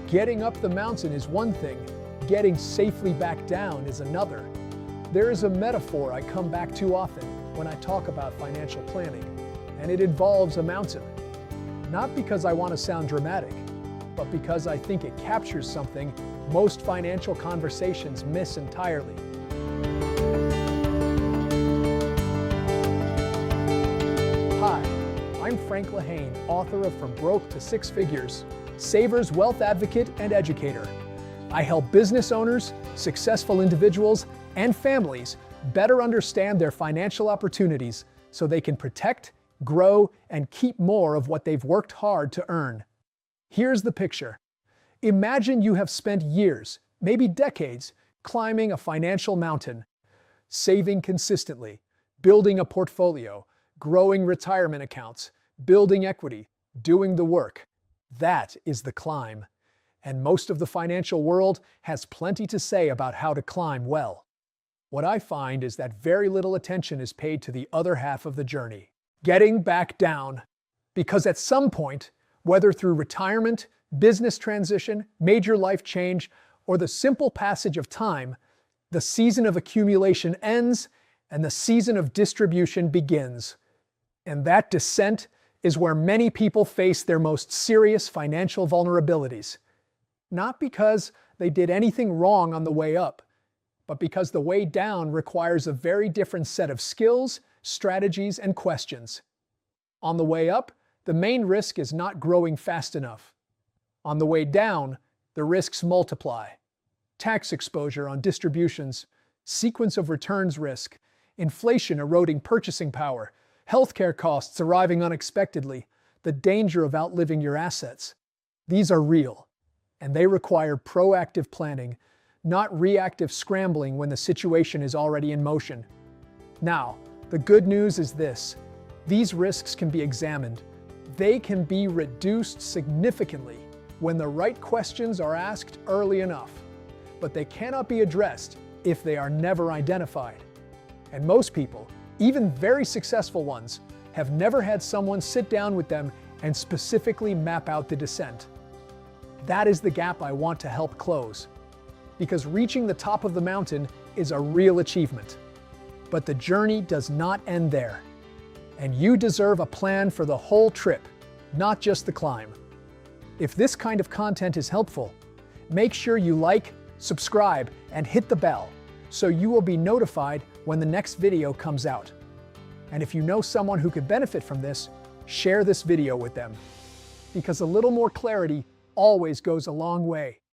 Getting up the mountain is one thing, getting safely back down is another. There is a metaphor I come back to often when I talk about financial planning, and it involves a mountain. Not because I want to sound dramatic, but because I think it captures something most financial conversations miss entirely. Hi, I'm Frank Lehane, author of From Broke to Six Figures, Savers, wealth advocate, and educator. I help business owners, successful individuals, and families better understand their financial opportunities so they can protect, grow, and keep more of what they've worked hard to earn. Here's the picture. Imagine you have spent years, maybe decades, climbing a financial mountain, saving consistently, building a portfolio, growing retirement accounts, building equity, doing the work. That is the climb. And most of the financial world has plenty to say about how to climb well. What I find is that very little attention is paid to the other half of the journey, getting back down. Because at some point, whether through retirement, business transition, major life change, or the simple passage of time, the season of accumulation ends and the season of distribution begins. And that descent is where many people face their most serious financial vulnerabilities. Not because they did anything wrong on the way up, but because the way down requires a very different set of skills, strategies, and questions. On the way up, the main risk is not growing fast enough. On the way down, the risks multiply. Tax exposure on distributions, sequence of returns risk, inflation eroding purchasing power, healthcare costs arriving unexpectedly, the danger of outliving your assets. These are real, and they require proactive planning, not reactive scrambling when the situation is already in motion. Now, the good news is this. These risks can be examined. They can be reduced significantly when the right questions are asked early enough, but they cannot be addressed if they are never identified. And most people, even very successful ones, have never had someone sit down with them and specifically map out the descent. That is the gap I want to help close. Because reaching the top of the mountain is a real achievement. But the journey does not end there. And you deserve a plan for the whole trip, not just the climb. If this kind of content is helpful, make sure you like, subscribe, and hit the bell so you will be notified when the next video comes out. And if you know someone who could benefit from this, share this video with them. Because a little more clarity always goes a long way.